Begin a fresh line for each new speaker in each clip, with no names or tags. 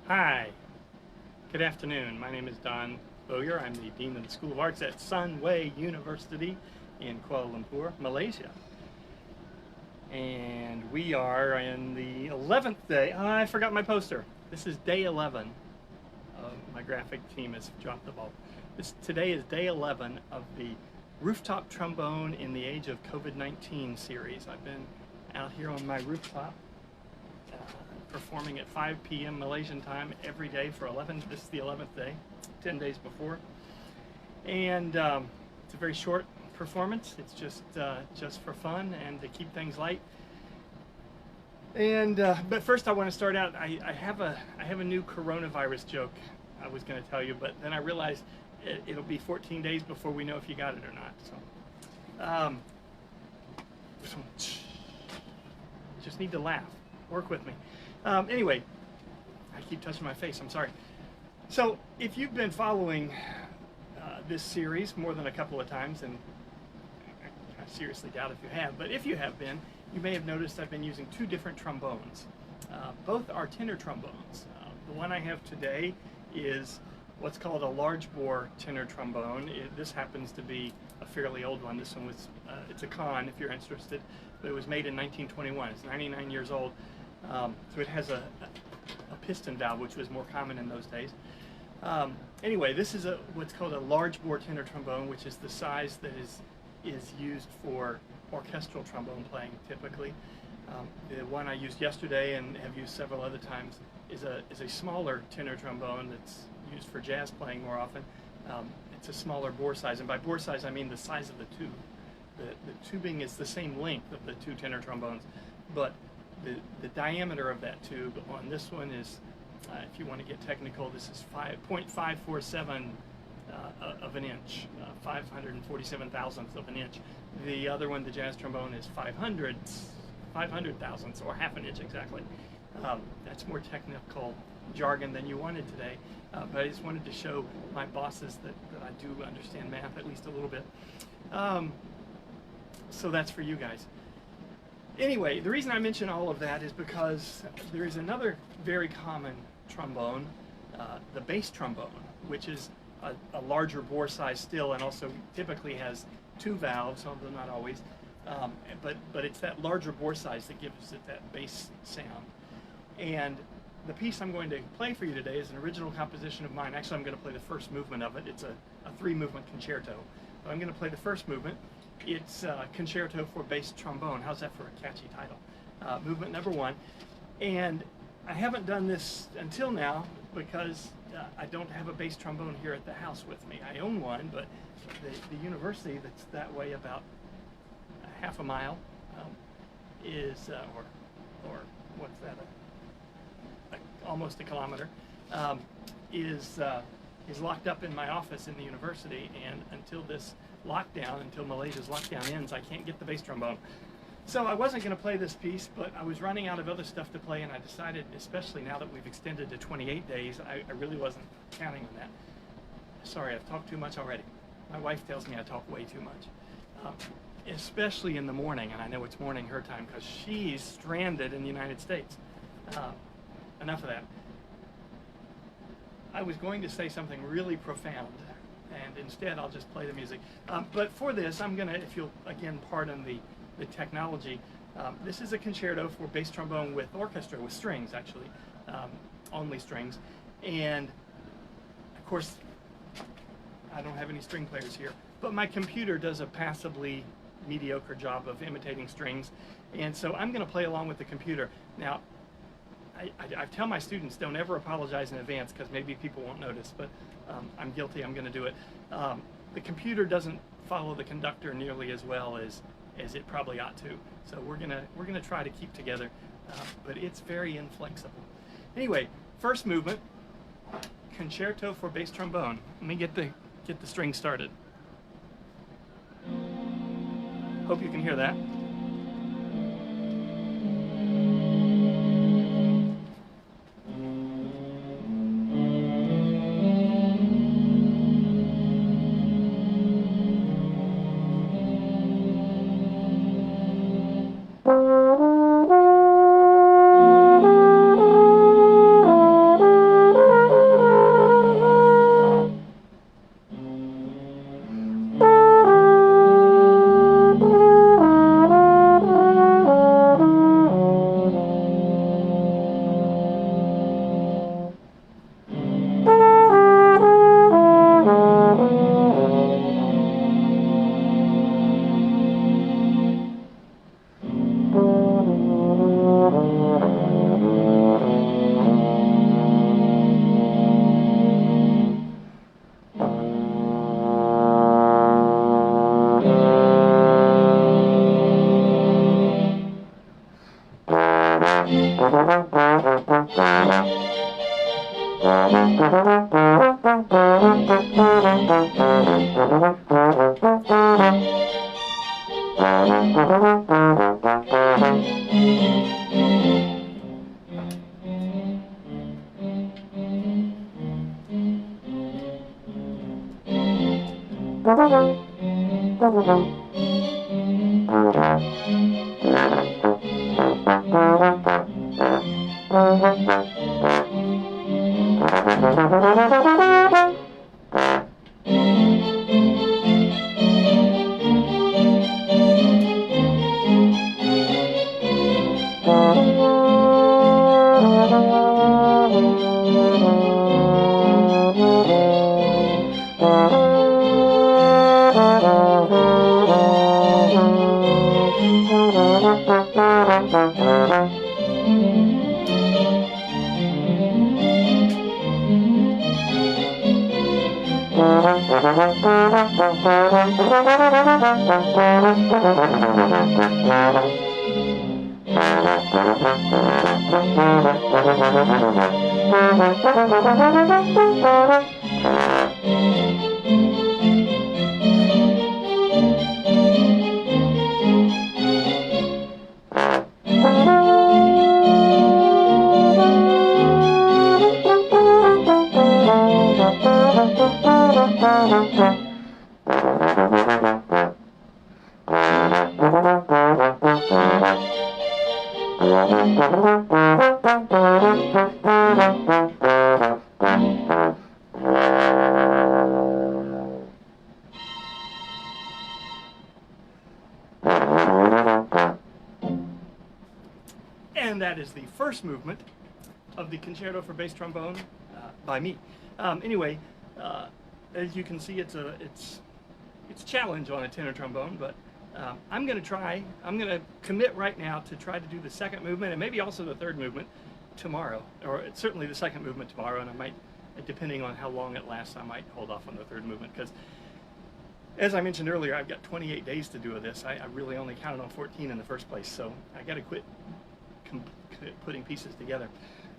Hi, good afternoon. My name is Don Bowyer. I'm the Dean of the School of Arts at Sunway University in Kuala Lumpur, Malaysia. And we are in the 11th day. Oh, I forgot my poster. This is day 11. My graphic team has dropped the ball. Today is day 11 of the Rooftop Trombone in the Age of Covid-19 series. I've been out here on my rooftop performing at 5 p.m. Malaysian time every day for 11. This is the 11th day, 10 days before. And it's a very short performance. It's just for fun and to keep things light. And but first I want to start out. I have a new coronavirus joke I was going to tell you, but then I realized it'll be 14 days before we know if you got it or not. So just need to laugh. Work with me. Anyway, I keep touching my face. I'm sorry. So if you've been following this series more than a couple of times, and I seriously doubt if you have, but if you have been, you may have noticed I've been using two different trombones. Both are tenor trombones. The one I have today is what's called a large bore tenor trombone. This happens to be a fairly old one. This one was, it's a Con if you're interested, but it was made in 1921. It's 99 years old. So it has a piston valve, which was more common in those days. Anyway, this is what's called a large bore tenor trombone, which is the size that is used for orchestral trombone playing typically. The one I used yesterday and have used several other times is a smaller tenor trombone that's used for jazz playing more often. It's a smaller bore size, and by bore size I mean the size of the tube. The tubing is the same length of the two tenor trombones, but the diameter of that tube on this one is, if you want to get technical, this is 0.547 of an inch, 547 thousandths of an inch. The other one, the jazz trombone, is 500 thousandths, or half an inch exactly. That's more technical jargon than you wanted today, but I just wanted to show my bosses that I do understand math at least a little bit. So that's for you guys. Anyway, the reason I mention all of that is because there is another very common trombone, the bass trombone, which is a larger bore size still, and also typically has two valves, although not always. But it's that larger bore size that gives it that bass sound. And the piece I'm going to play for you today is an original composition of mine. Actually, I'm going to play the first movement of it. It's a three-movement concerto. So I'm going to play the first movement. It's Concerto for Bass Trombone. How's that for a catchy title? Movement number one. And I haven't done this until now because I don't have a bass trombone here at the house with me. I own one, but the university that's that way about half a mile is, or what's that, almost a kilometer, is locked up in my office in the university, and until this lockdown, until Malaysia's lockdown ends, I can't get the bass trombone. So I wasn't going to play this piece, but I was running out of other stuff to play, and I decided, especially now that we've extended to 28 days, I really wasn't counting on that. Sorry, I've talked too much already. My wife tells me I talk way too much, especially in the morning, and I know it's morning her time because she's stranded in the United States. Enough of that. I was going to say something really profound, and instead I'll just play the music. But for this, I'm going to, if you'll again pardon the technology, this is a concerto for bass trombone with orchestra, with strings actually, only strings. And of course, I don't have any string players here, but my computer does a passably mediocre job of imitating strings, and so I'm going to play along with the computer. Now, I tell my students, don't ever apologize in advance because maybe people won't notice, but I'm guilty, I'm going to do it. The computer doesn't follow the conductor nearly as well as it probably ought to, so we're gonna try to keep together, but it's very inflexible. Anyway, first movement, Concerto for Bass Trombone. Let me get the string started. Hope you can hear that. And that is the first movement of the Concerto for Bass Trombone by me. Anyway, as you can see, it's a challenge on a tenor trombone, but I'm going to commit right now to try to do the second movement and maybe also the third movement tomorrow, or certainly the second movement tomorrow, and I might, depending on how long it lasts, I might hold off on the third movement, because as I mentioned earlier, I've got 28 days to do this. I really only counted on 14 in the first place, so I got to quit putting pieces together.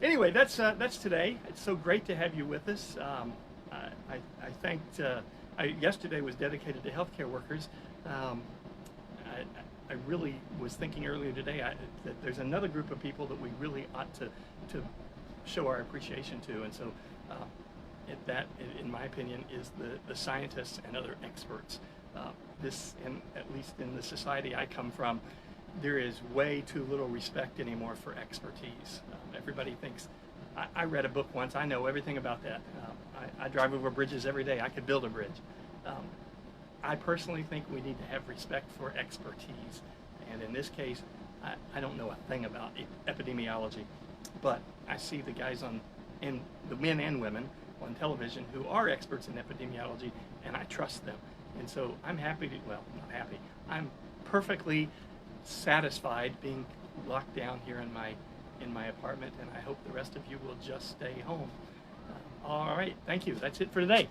Anyway, that's today. It's so great to have you with us. I thanked, yesterday was dedicated to healthcare workers. I really was thinking earlier today that there's another group of people that we really ought to show our appreciation to, and so that, in my opinion, is the scientists and other experts. At least in the society I come from, there is way too little respect anymore for expertise. Everybody thinks, I read a book once, I know everything about that. I drive over bridges every day, I could build a bridge. I personally think we need to have respect for expertise. And in this case, I don't know a thing about epidemiology, but I see the guys and the men and women on television who are experts in epidemiology, and I trust them. And so I'm happy to, well, not happy, I'm perfectly satisfied being locked down here in my apartment, and I hope the rest of you will just stay home. All right, thank you. That's it for today.